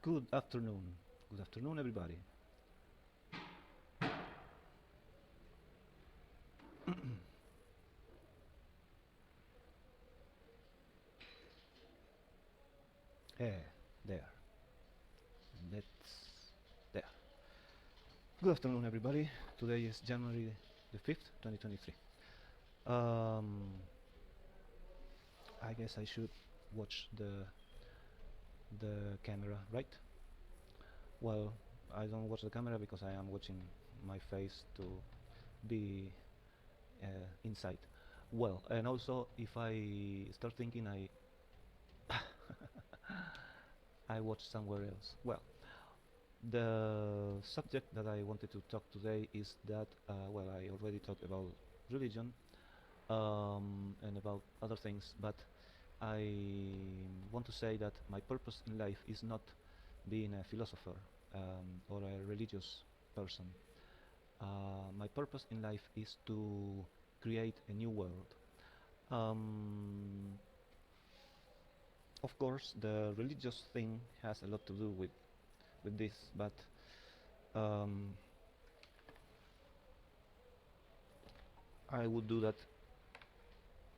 Good afternoon. Good afternoon, everybody. There. Let's. There. Good afternoon, everybody. Today is January the 5th, 2023. Um, I guess I should watch the camera, right? Well, I don't watch the camera because I am watching my face to be inside. Well, and also if I start thinking, I watch somewhere else. Well, the subject that I wanted to talk today is that, well, I already talked about religion and about other things, but I want to say that my purpose in life is not being a philosopher or a religious person. My purpose in life is to create a new world. Um, of course, the religious thing has a lot to do with this, but um, I would do that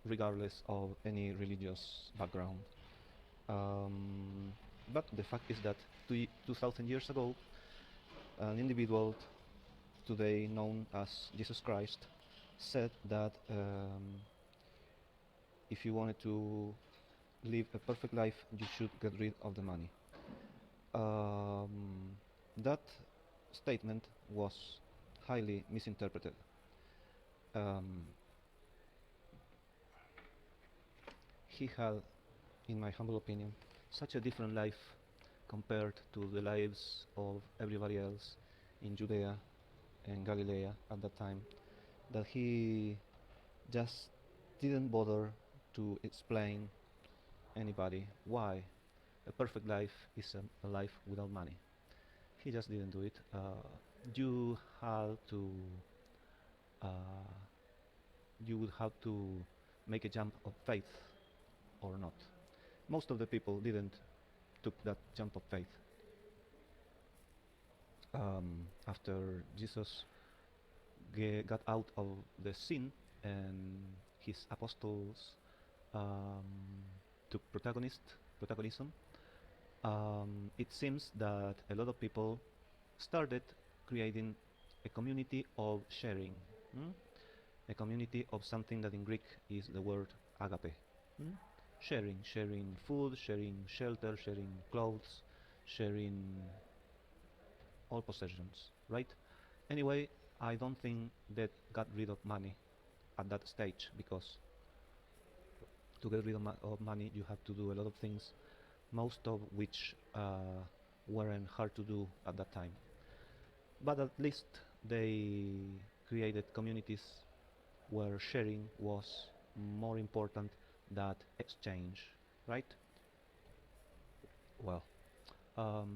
regardless of any religious background. But the fact is that 2000 years ago, an individual today known as Jesus Christ said that if you wanted to live a perfect life, you should get rid of the money. Um, that statement was highly misinterpreted. Um, he had, in my humble opinion, such a different life compared to the lives of everybody else in Judea and Galilee at that time, that he just didn't bother to explain anybody why a perfect life is a life without money. He just didn't do it. You had to, uh, you would have to make a jump of faith or not. Most of the people didn't took that jump of faith. After Jesus got out of the sin and his apostles um, took protagonism, it seems that a lot of people started creating a community of sharing, mm? A community of something that in Greek is the word agape. Mm? Sharing food, sharing shelter, sharing clothes, sharing all possessions, right? Anyway, I don't think that got rid of money at that stage, because to get rid of money you have to do a lot of things, most of which weren't hard to do at that time. But at least they created communities where sharing was more important than exchange, right? Well, um,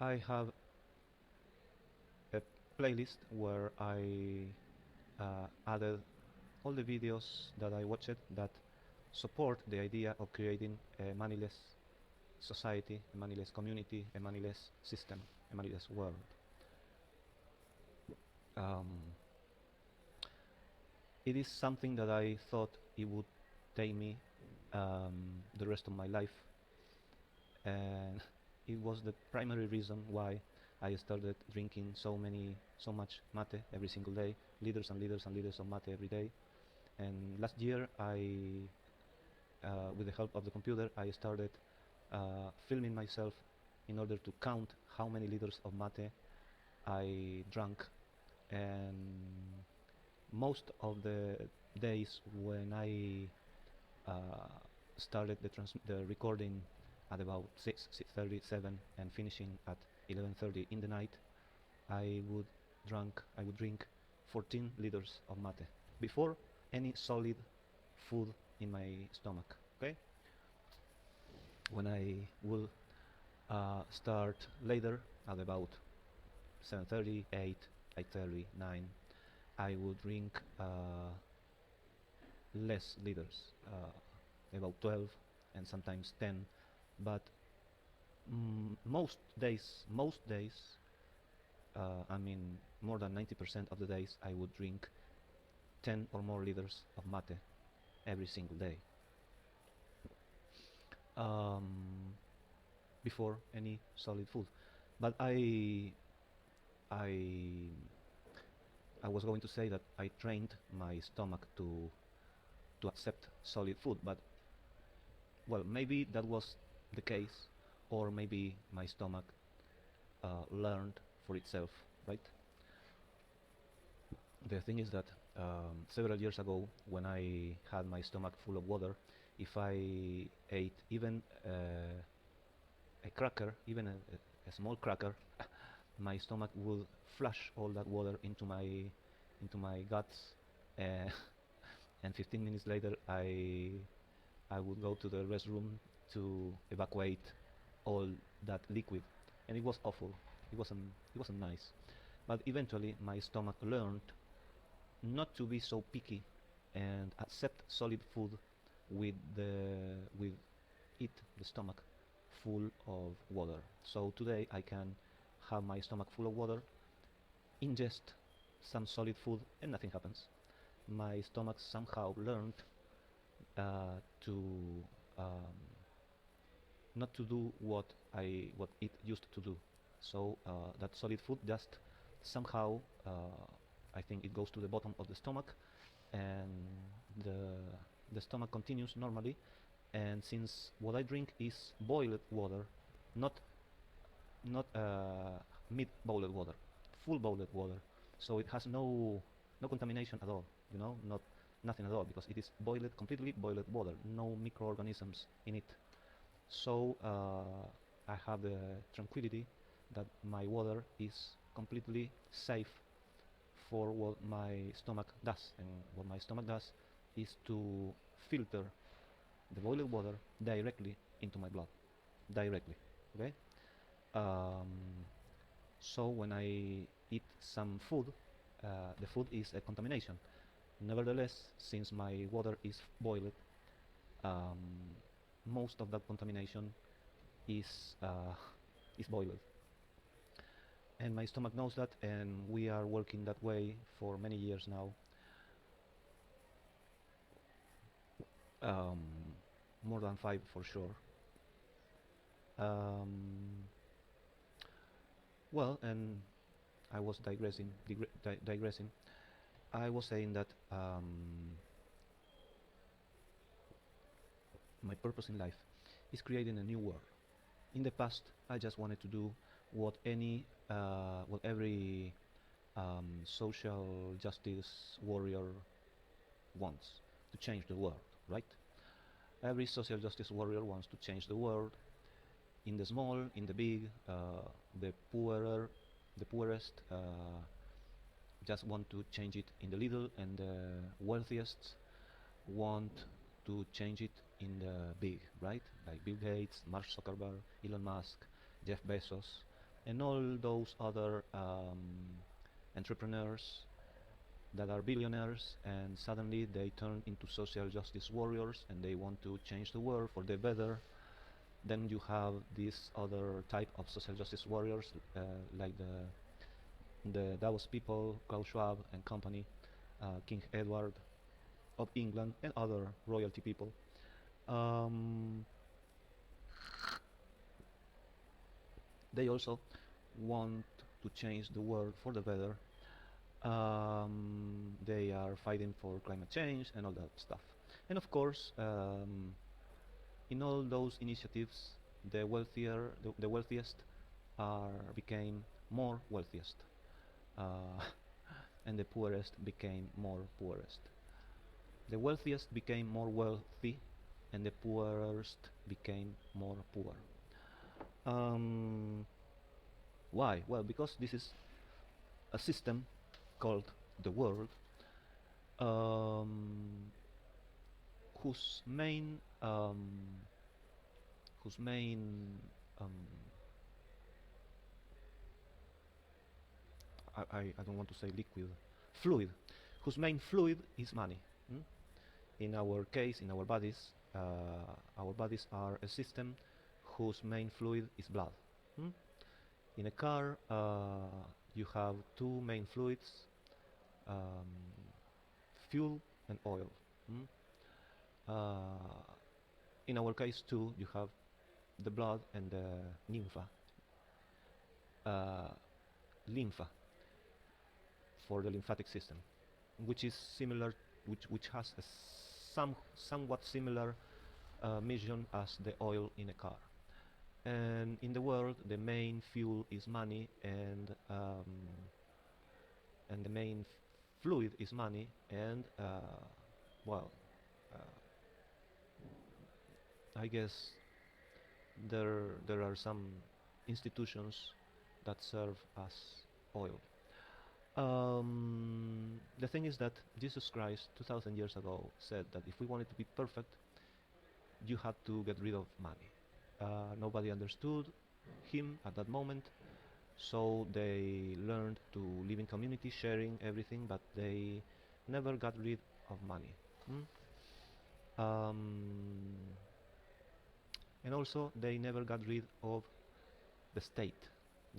I have a playlist where I added all the videos that I watched that support the idea of creating a moneyless society, a moneyless community, a moneyless system, a moneyless world. Um, it is something that I thought it would take me the rest of my life, and it was the primary reason why I started drinking so much mate every single day, liters and liters and liters of mate every day. And last year, with the help of the computer, I started filming myself in order to count how many liters of mate I drank. And most of the days when I uh, started the recording at about 6:37 and finishing at 11:30 in the night, I would drink 14 liters of mate before any solid food in my stomach. Okay, when I will start later at about 7:30, 8, 8:30, 9, I would drink less liters, about 12 and sometimes 10, but Most days, I mean, more than 90% of the days, I would drink 10 or more liters of mate every single day, um, before any solid food. But I, I was going to say that I trained my stomach to accept solid food, but well, maybe that was the case, or maybe my stomach learned for itself, right? The thing is that several years ago, when I had my stomach full of water, if I ate even a cracker, even a small cracker, my stomach would flush all that water into my guts, uh, and 15 minutes later, I would go to the restroom to evacuate all that liquid, and it was awful. It wasn't nice. But eventually, my stomach learned not to be so picky and accept solid food with it, the stomach, full of water. So today I can have my stomach full of water, ingest some solid food, and nothing happens. My stomach somehow learned to um, not to do what it used to do. So that solid food just somehow, I think it goes to the bottom of the stomach, and the the stomach continues normally. And since what I drink is boiled water, not mid-boiled water, full boiled water, so it has no contamination at all. Not nothing at all, because it is boiled, completely boiled water, no microorganisms in it. So I have the tranquility that my water is completely safe for what my stomach does. And what my stomach does is to filter the boiled water directly into my blood, directly. Okay. Um, so when I eat some food, the food is a contamination. Nevertheless, since my water is boiled, um, most of that contamination is is boiled, and my stomach knows that, and we are working that way for many years now, um, more than five for sure. Um, well, and I was digressing. I was saying that my purpose in life is creating a new world. In the past, I just wanted to do what every social justice warrior wants, to change the world, right? Every social justice warrior wants to change the world, in the small, in the big, the poorer, the poorest just want to change it in the little, and the wealthiest want to change it in the big, right? Like Bill Gates, Mark Zuckerberg, Elon Musk, Jeff Bezos, and all those other entrepreneurs that are billionaires, and suddenly they turn into social justice warriors and they want to change the world for the better. Then you have this other type of social justice warriors, like the Davos people, Klaus Schwab and company, King Edward of England, and other royalty people. Um, they also want to change the world for the better. They are fighting for climate change and all that stuff. And of course, in all those initiatives, the wealthiest became more wealthiest, uh, and the poorest became more poorest. The wealthiest became more wealthy, and the poorest became more poor. Um, why? Well, because this is a system called the world, um, whose main whose main um, I don't want to say liquid, fluid, whose main fluid is money. mm? In our case, in our bodies are a system whose main fluid is blood. Hmm? In a car, you have two main fluids, um, fuel and oil. Hmm? Uh, in our case too, you have the blood and the nympha, uh, lympha for the lymphatic system, which is similar, which has a somewhat similar mission as the oil in a car. And in the world, the main fuel is money, and the main fluid is money, and well, uh, I guess there are some institutions that serve as oil. The thing is that Jesus Christ 2000 years ago said that if we wanted to be perfect, you had to get rid of money. Nobody understood him at that moment, so they learned to live in community, sharing everything, but they never got rid of money. Hmm? And also, they never got rid of the state.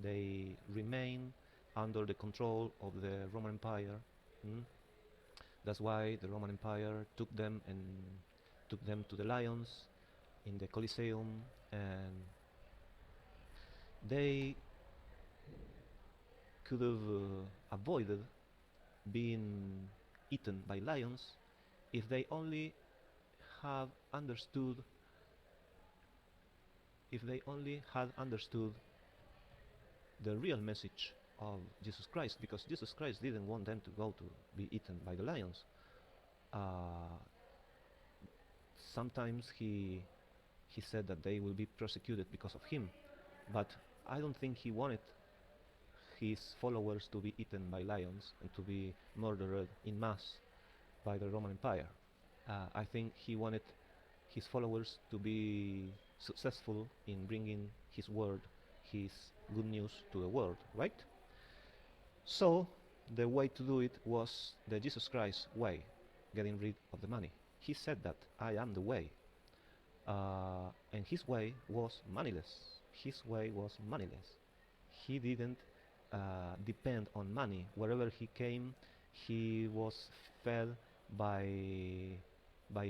They remain under the control of the Roman Empire. Hmm? That's why the Roman Empire took them to the lions in the Colosseum, and they could have avoided being eaten by lions if they only have understood if they only had understood the real message of Jesus Christ, because Jesus Christ didn't want them to go to be eaten by the lions. Uh, Sometimes he said that they will be persecuted because of him, but I don't think he wanted his followers to be eaten by lions and to be murdered in mass by the Roman Empire. I think he wanted his followers to be successful in bringing his word, his good news to the world, right? So the way to do it was the Jesus Christ way, getting rid of the money. He said that I am the way, and his way was moneyless. His way was moneyless. He didn't depend on money. Wherever he came, he was fed by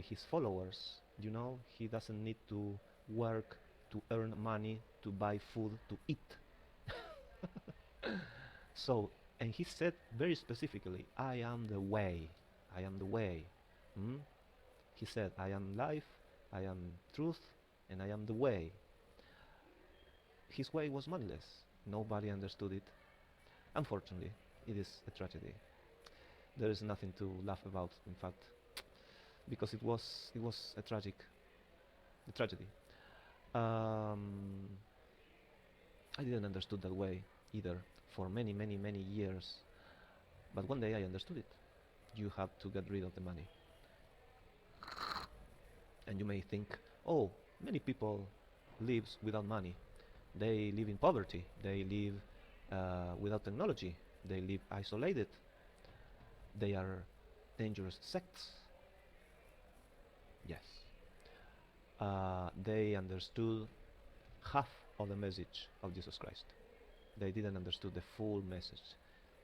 his followers. You know, he doesn't need to work to earn money to buy food to eat. So, and he said very specifically, I am the way. I am the way. Hmm? He said, I am life, I am truth, and I am the way. His way was moneyless. Nobody understood it. Unfortunately, it is a tragedy. There is nothing to laugh about, in fact, because it was a tragedy. Um, I didn't understood that way either for many, many, many years. But one day I understood it. You have to get rid of the money. And you may think, oh, many people lives without money. They live in poverty. They live without technology. They live isolated. They are dangerous sects. Yes. They understood half of the message of Jesus Christ. They didn't understood the full message,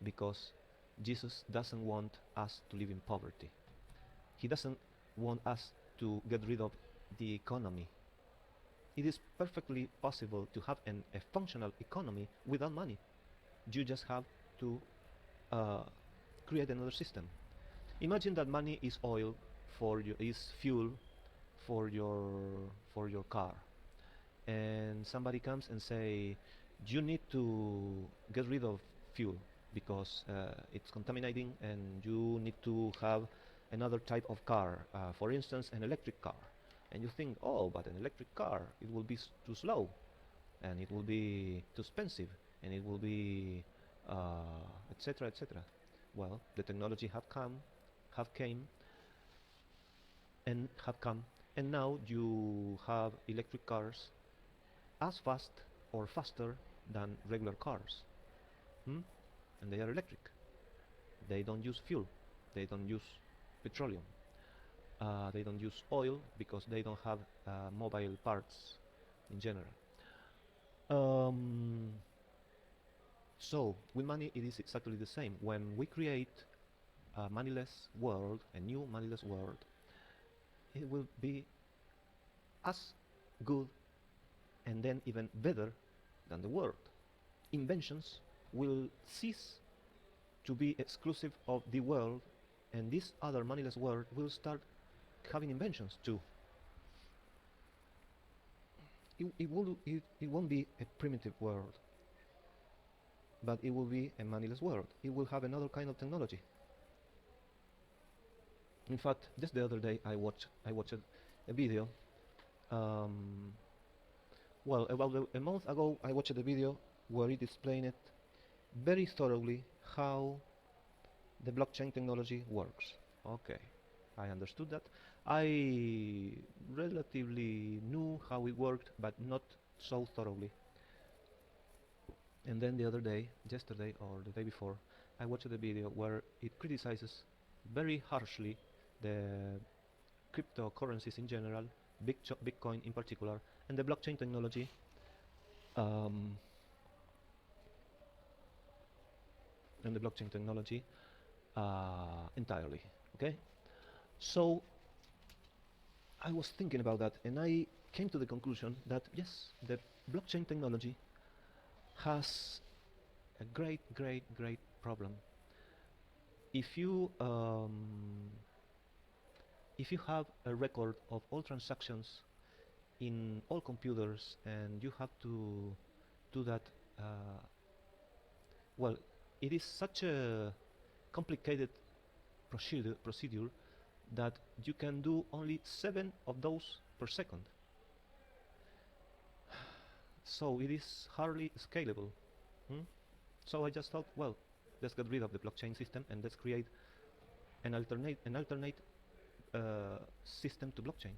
because Jesus doesn't want us to live in poverty. He doesn't want us to get rid of the economy. It is perfectly possible to have a functional economy without money. You just have to uh, create another system. Imagine that money is oil is fuel for your car, and somebody comes and say, you need to get rid of fuel because it's contaminating, and you need to have another type of car, for instance an electric car. And you think, oh, but an electric car, it will be too slow, and it will be too expensive, and it will be etc., etc. Well, the technology have came and have come, and now you have electric cars as fast or faster than regular cars. Hmm? And they are electric. They don't use fuel. They don't use petroleum. They don't use oil because they don't have mobile parts. in general. Um, so with money, it is exactly the same. When we create a moneyless world, a new moneyless world, it will be as good and then even better than the world. Inventions will cease to be exclusive of the world, and this other moneyless world will start having inventions too. It won't be a primitive world, but it will be a moneyless world. It will have another kind of technology. In fact, just the other day I watched a video. Um, well, about a month ago, I watched a video where it explained very thoroughly how the blockchain technology works. Okay, I understood that. I relatively knew how it worked, but not so thoroughly. And then the other day, yesterday or the day before, I watched a video where it criticizes very harshly the cryptocurrencies in general, Bitcoin in particular, and the blockchain technology, um, and the blockchain technology entirely. Okay, so I was thinking about that, and I came to the conclusion that yes, the blockchain technology has a great, great, great problem. If you if you have a record of all transactions in all computers and you have to do that, uh, well, it is such a complicated procedure that you can do only 7 of those per second. So it is hardly scalable. Hmm? So I just thought, well, let's get rid of the blockchain system and let's create an alternate system to blockchain.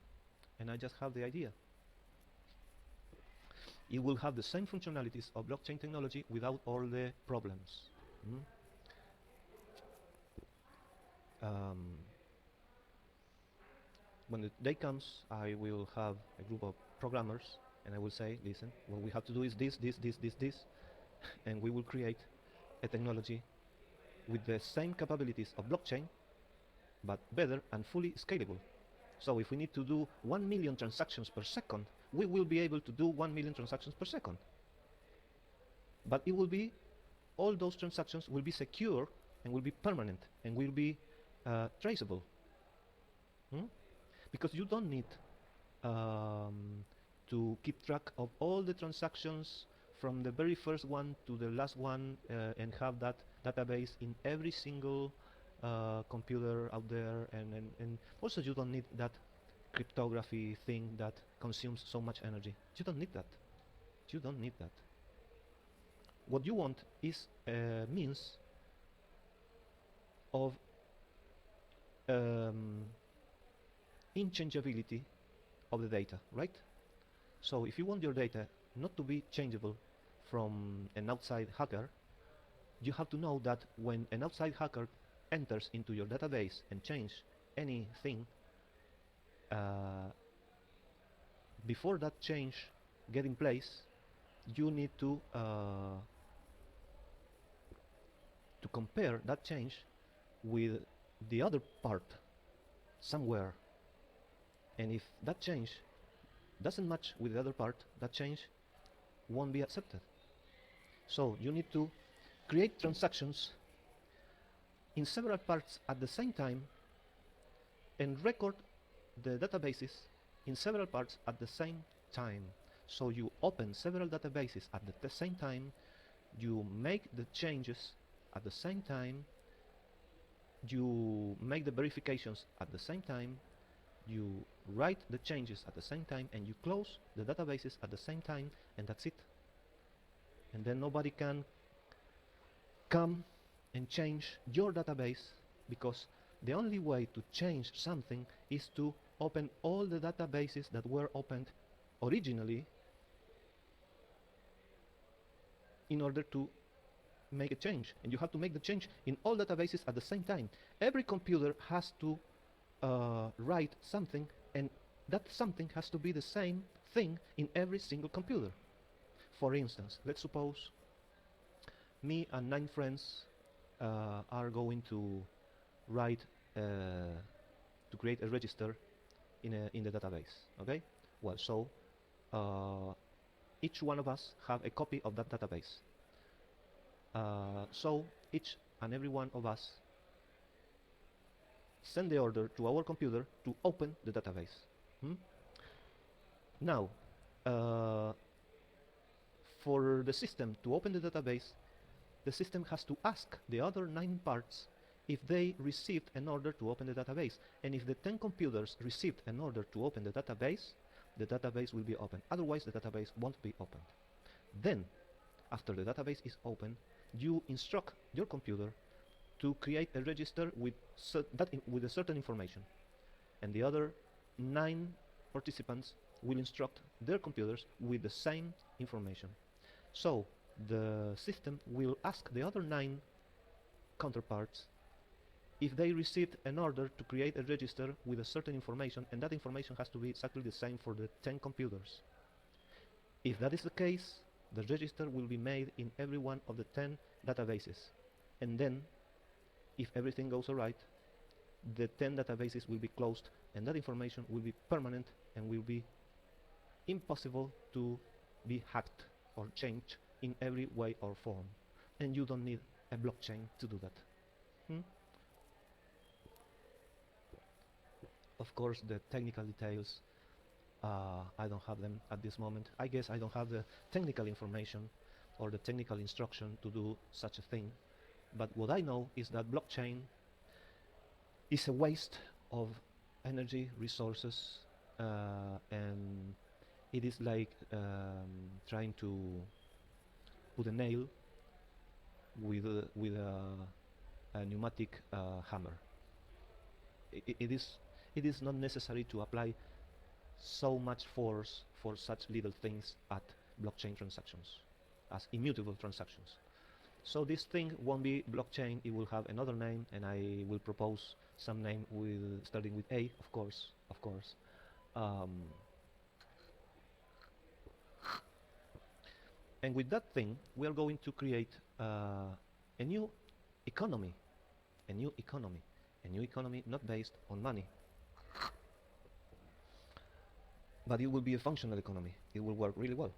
And I just have the idea. It will have the same functionalities of blockchain technology without all the problems. Mm? Um, when the day comes, I will have a group of programmers and I will say, listen, what we have to do is this, and we will create a technology with the same capabilities of blockchain, but better and fully scalable. So if we need to do 1 million transactions per second, we will be able to do 1 million transactions per second. But it will be, all those transactions will be secure and will be permanent and will be traceable. Hmm? Because you don't need to keep track of all the transactions from the very first one to the last one and have that database in every single computer out there, and also you don't need that cryptography thing that consumes so much energy. You don't need that. You don't need that. What you want is a means of um, inchangeability of the data, right? So if you want your data not to be changeable from an outside hacker, you have to know that when an outside hacker enters into your database and change anything, before that change get in place, you need to compare that change with the other part somewhere. And if that change doesn't match with the other part, that change won't be accepted. So you need to create transactions in several parts at the same time and record the databases in several parts at the same time. So you open several databases at the same time, you make the changes at the same time, you make the verifications at the same time, you write the changes at the same time, and you close the databases at the same time, and that's it. And then nobody can come and change your database, because the only way to change something is to open all the databases that were opened originally in order to make a change. And you have to make the change in all databases at the same time. Every computer has to write something, and that something has to be the same thing in every single computer. For instance, let's suppose me and 9 friends are going to write to create a register in the database. Okay. Well, so uh, each one of us have a copy of that database. So each and every one of us send the order to our computer to open the database. Hmm? Now, uh, for the system to open the database, the system has to ask the other 9 parts if they received an order to open the database. And if the 10 computers received an order to open the database will be open. Otherwise, the database won't be opened. Then, after the database is open, you instruct your computer to create a register with with a certain information, and the other 9 participants will instruct their computers with the same information. So the system will ask the other 9 counterparts if they received an order to create a register with a certain information, and that information has to be exactly the same for the 10 computers. If that is the case, the register will be made in every one of the 10 databases, and then if everything goes alright, the 10 databases will be closed, and that information will be permanent and will be impossible to be hacked or changed in every way or form. And you don't need a blockchain to do that. Of course, the technical details, I don't have them at this moment. I guess I don't have the technical information or the technical instruction to do such a thing. But what I know is that blockchain is a waste of energy, resources, and it is like trying to put a nail with a pneumatic hammer. It is not necessary to apply so much force for such little things at blockchain transactions, as immutable transactions. So this thing won't be blockchain, it will have another name, and I will propose some name starting with A, of course. Um, and with that thing, we are going to create a new economy, a new economy not based on money, but it will be a functional economy. It will work really well.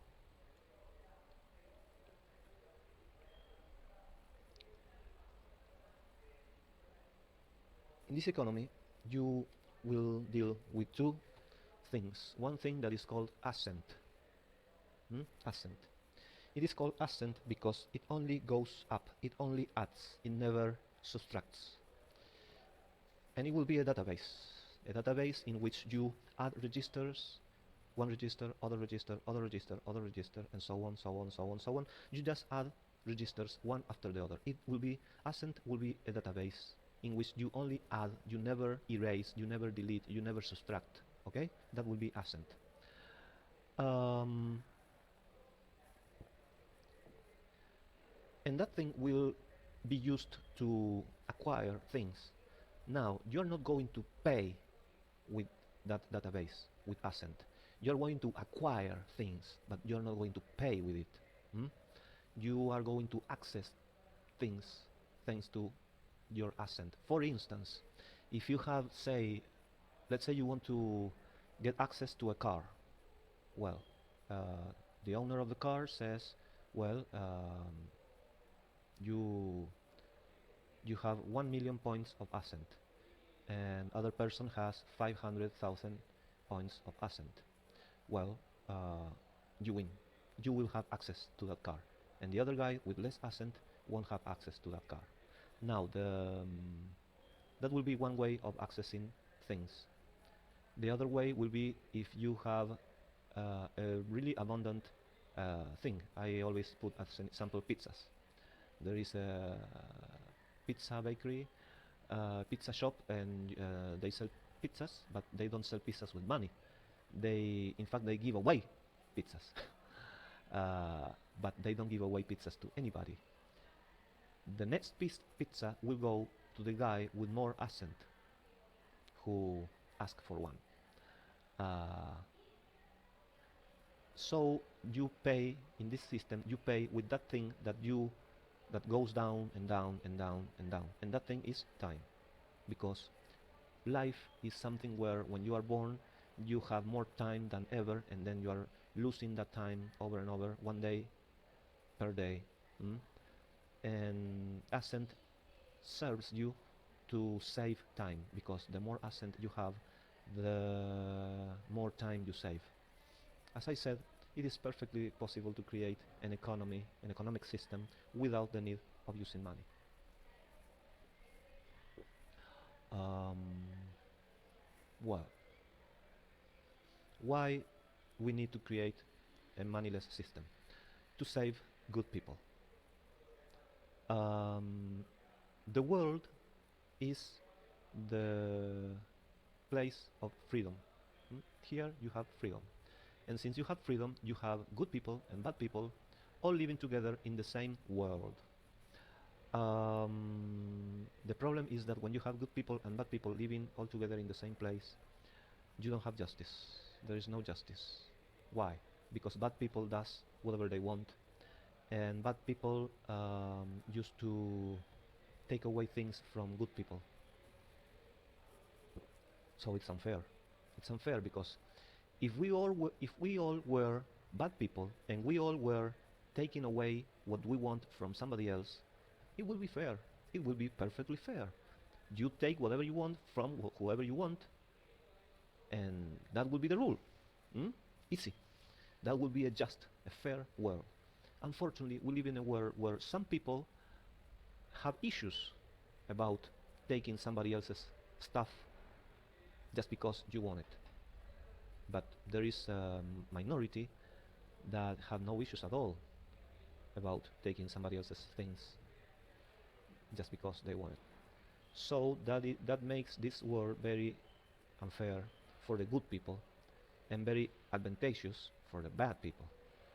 In this economy, you will deal with 2 things. One thing that is called ascent. Ascent. It is called ascent because it only goes up, it only adds, it never subtracts. And it will be a database in which you add registers, one register, other register, other register, other register, and so on, so on, so on, so on. You just add registers one after the other. Ascent will be a database in which you only add, you never erase, you never delete, you never subtract. Okay? That will be ascent. And that thing will be used to acquire things. Now, you're not going to pay with that database, with Ascent. You're going to acquire things, but you're not going to pay with it. You are going to access things thanks to your Ascent. For instance, if you have, let's say you want to get access to a car. Well, the owner of the car says, well, you have 1 million points of Ascent, and other person has 500,000 points of Ascent. Well, you win. You will have access to that car, and the other guy with less Ascent won't have access to that car. Now, that will be one way of accessing things. The other way will be if you have a really abundant thing. I always put as an example pizzas. There is a pizza bakery, pizza shop, and they sell pizzas, but they don't sell pizzas with money. In fact, they give away pizzas, but they don't give away pizzas to anybody. The next pizza will go to the guy with more Ascent, who asked for one. So you pay in this system, you pay with that thing that goes down and down and down and down, and that thing is time. Because life is something where when you are born, you have more time than ever, and then you are losing that time over and over, one day per day. mm? And ascent serves you to save time, because the more ascent you have, the more time you save. As I said, it is perfectly possible to create an economy, an economic system, without the need of using money. Um, well, why we need to create a moneyless system? To save good people. Um, the world is the place of freedom. Here you have freedom. And since you have freedom, you have good people and bad people all living together in the same world. The problem is that when you have good people and bad people living all together in the same place, you don't have justice. There is no justice. Why? Because bad people does whatever they want, and bad people used to take away things from good people. So it's unfair. It's unfair because if we all were bad people and we all were taking away what we want from somebody else, it would be fair. It would be perfectly fair. You take whatever you want from whoever you want, and that would be the rule. Mm? Easy. That would be a just, a fair world. Unfortunately, we live in a world where some people have issues about taking somebody else's stuff just because you want it. But there is a minority that have no issues at all about taking somebody else's things just because they want it. So that makes this world very unfair for the good people and very advantageous for the bad people.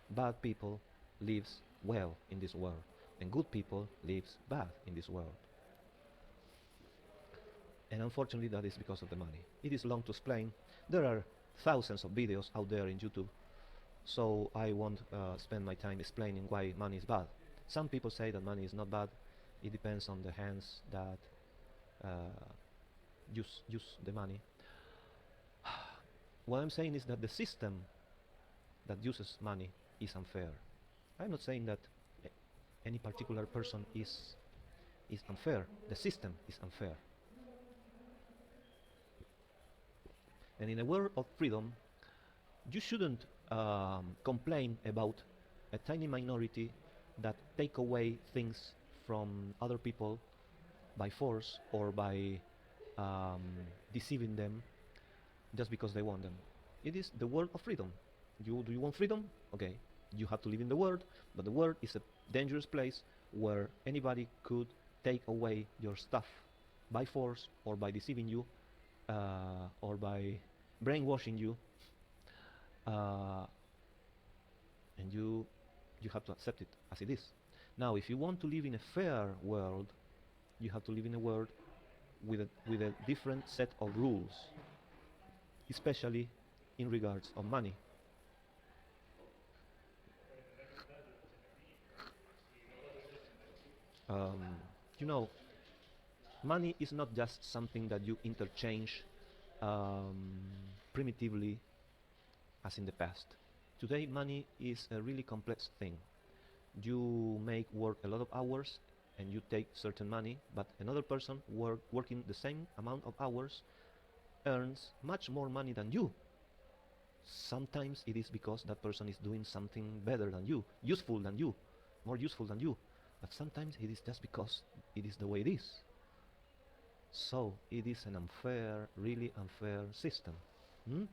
Bad people lives well in this world, and good people lives bad in this world. And unfortunately, that is because of the money. It is long to explain. There are thousands of videos out there in YouTube, so I won't spend my time explaining why money is bad. Some people say that money is not bad. It depends on the hands that use the money. What I'm saying is that the system that uses money is unfair. I'm not saying that any particular person is unfair. The system is unfair. And in a world of freedom, you shouldn't complain about a tiny minority that take away things from other people by force or by um, deceiving them just because they want them. It is the world of freedom. Do you want freedom? Okay, you have to live in the world, but the world is a dangerous place where anybody could take away your stuff by force or by deceiving you or by brainwashing you, uh, and you have to accept it as it is. Now, if you want to live in a fair world, you have to live in a world with a different set of rules, especially in regards of money. Um, you know, money is not just something that you interchange um, primitively as in the past. Today, money is a really complex thing. You make work a lot of hours and you take certain money, but another person working the same amount of hours earns much more money than you. Sometimes it is because that person is doing something better than you, useful than you, more useful than you. But sometimes it is just because it is the way it is. So it is an unfair, really unfair system. Hmm?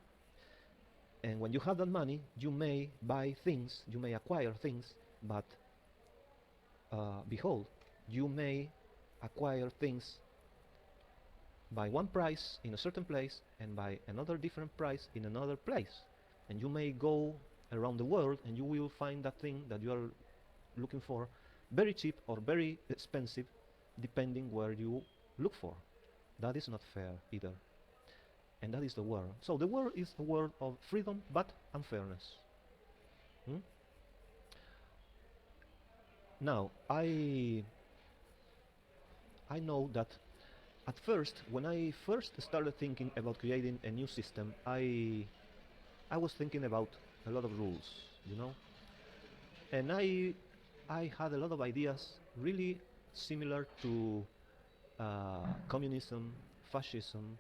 And when you have that money, you may buy things, you may acquire things, but behold, you may acquire things by one price in a certain place and by another different price in another place. And you may go around the world and you will find that thing that you are looking for very cheap or very expensive depending where you look for. That is not fair either. And that is the world. So the world is a world of freedom but unfairness. Hmm? Now, I know that at first, when I first started thinking about creating a new system, I was thinking about a lot of rules, you know, and I had a lot of ideas really similar to communism, fascism,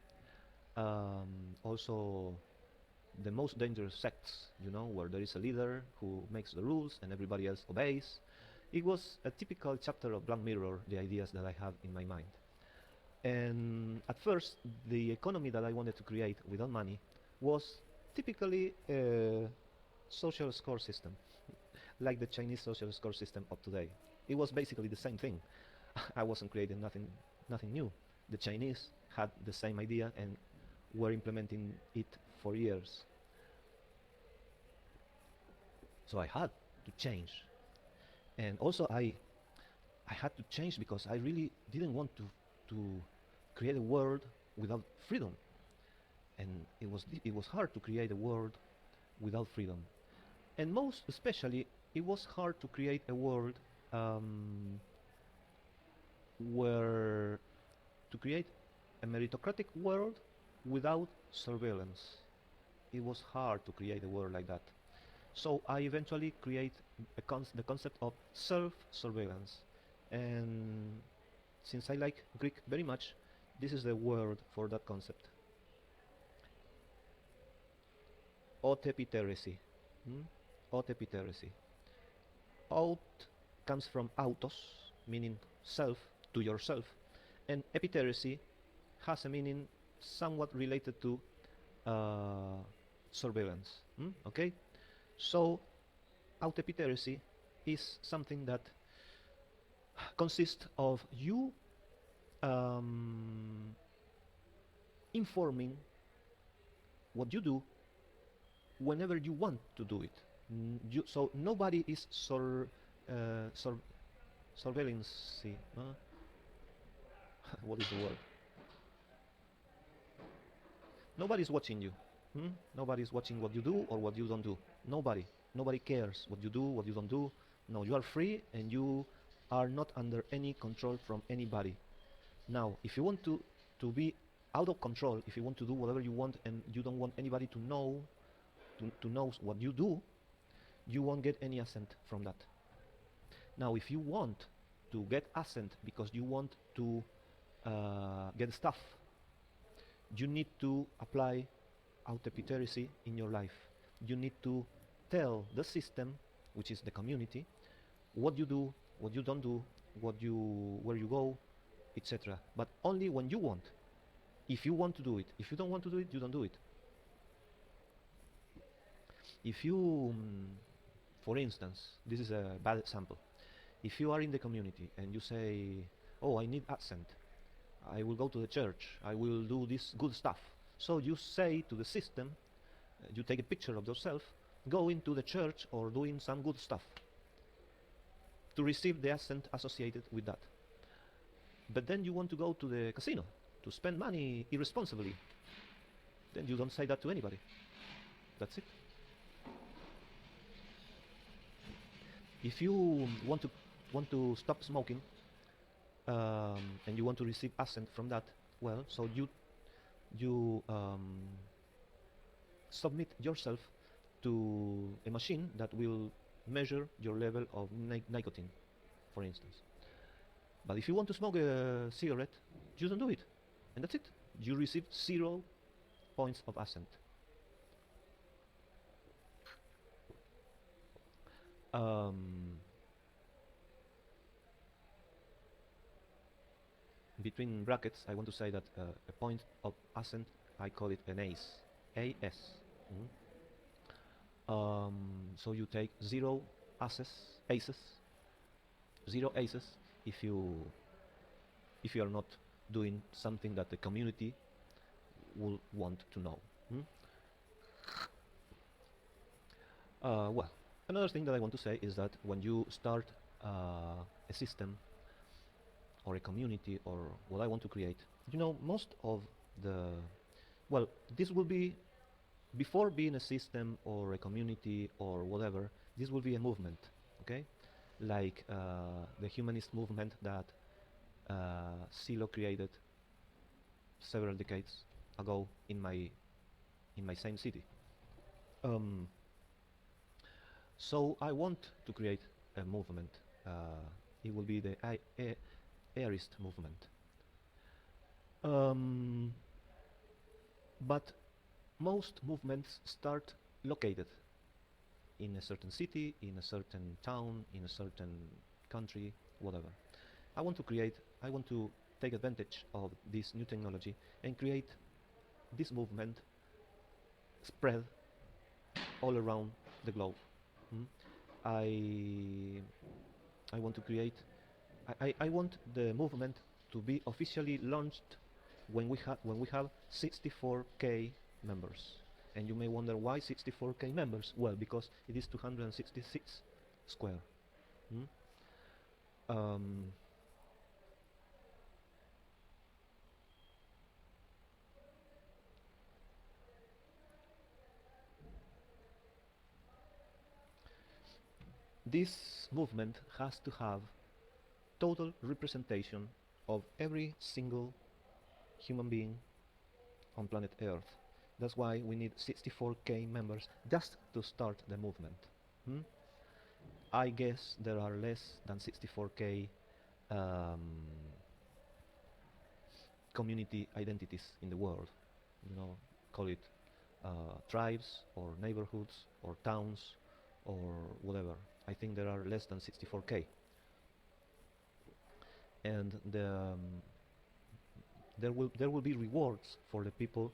also the most dangerous sects, you know, where there is a leader who makes the rules and everybody else obeys. It was a typical chapter of Black Mirror, the ideas that I have in my mind. And at first, the economy that I wanted to create without money was typically a social score system, like the Chinese social score system of today. It was basically the same thing. I wasn't creating nothing new. The Chinese had the same idea and were implementing it for years. So I had to change. And also I had to change because I really didn't want to create a world without freedom. And it was hard to create a world without freedom. And most especially, it was hard to create a world um, where to create a meritocratic world without surveillance. It was hard to create a world like that. So I eventually create the concept of self-surveillance. And since I like Greek very much, this is the word for that concept. Otepiteresi. Hmm? Otepiteresi. Out comes from autos, meaning self, to yourself, and epiteresi has a meaning somewhat related to uh, surveillance. Okay, so autoepiteresi is something that consists of you um, informing what you do whenever you want to do it. So nobody is sur surveillance. What is the word? Nobody's watching you. Nobody's watching what you do or what you don't do. Nobody. Nobody cares what you do, what you don't do. No, you are free and you are not under any control from anybody. Now, if you want to be out of control, if you want to do whatever you want and you don't want anybody to know what you do, you won't get any assent from that. Now, if you want to get assent because you want to get stuff, you need to apply autoepiteracy in your life. You need to tell the system, which is the community, what you do, what you don't do, where you go, etc. But only when you want. If you want to do it. If you don't want to do it, you don't do it. If you, for instance, this is a bad example. If you are in the community and you say, oh, I need accent, I will go to the church, I will do this good stuff. So you say to the system, you take a picture of yourself, go into the church or doing some good stuff to receive the accent associated with that. But then you want to go to the casino to spend money irresponsibly. Then you don't say that to anybody. That's it. If you want to stop smoking and you want to receive assent from that, well, so you submit yourself to a machine that will measure your level of nicotine, for instance. But if you want to smoke a cigarette, you don't do it, and that's it. You receive 0 points of assent. Um, Between brackets, I want to say that a point of assent, I call it an ace. AS. Mm. So you take 0 aces, 0 aces if you are not doing something that the community will want to know. Mm? Well, another thing that I want to say is that when you start a system or a community or what I want to create, most of the, well, this will be before being a system or a community or whatever, this will be a movement, okay? Like the humanist movement that Silo created several decades ago in my same city. Um, so I want to create a movement. It will be the Airist movement. Um, but most movements start located in a certain city, in a certain town, in a certain country, whatever. I want to create, I want to take advantage of this new technology and create this movement spread all around the globe. Mm. I I want to create. I want the movement to be officially launched when we have 64k members. And you may wonder why 64k members? Well, because it is 266 square. Mm? Um, this movement has to have total representation of every single human being on planet Earth. That's why we need 64k members just to start the movement. Hmm? I guess there are less than 64k um, community identities in the world. You know, call it tribes or neighborhoods or towns or whatever. I think there are less than 64k, and there will be rewards for the people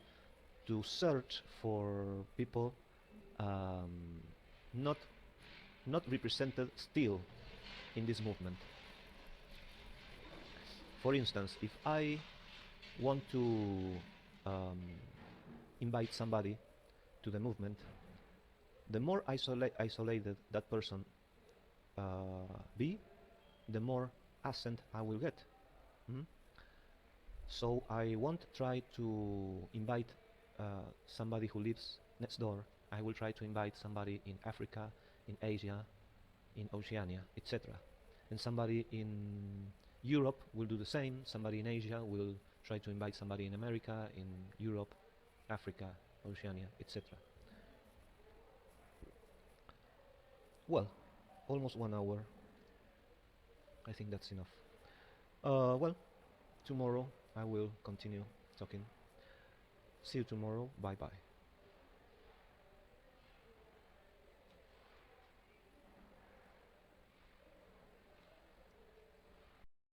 to search for people um, not not represented still in this movement. For instance, if I want to um, invite somebody to the movement, the more isolated that person be, the more assent I will get. Mm? So I won't try to invite somebody who lives next door. I will try to invite somebody in Africa, in Asia, in Oceania, etc. And somebody in Europe will do the same. Somebody in Asia will try to invite somebody in America, in Europe, Africa, Oceania, etc. Well, almost 1 hour. I think that's enough. Well, tomorrow I will continue talking. See you tomorrow. Bye bye.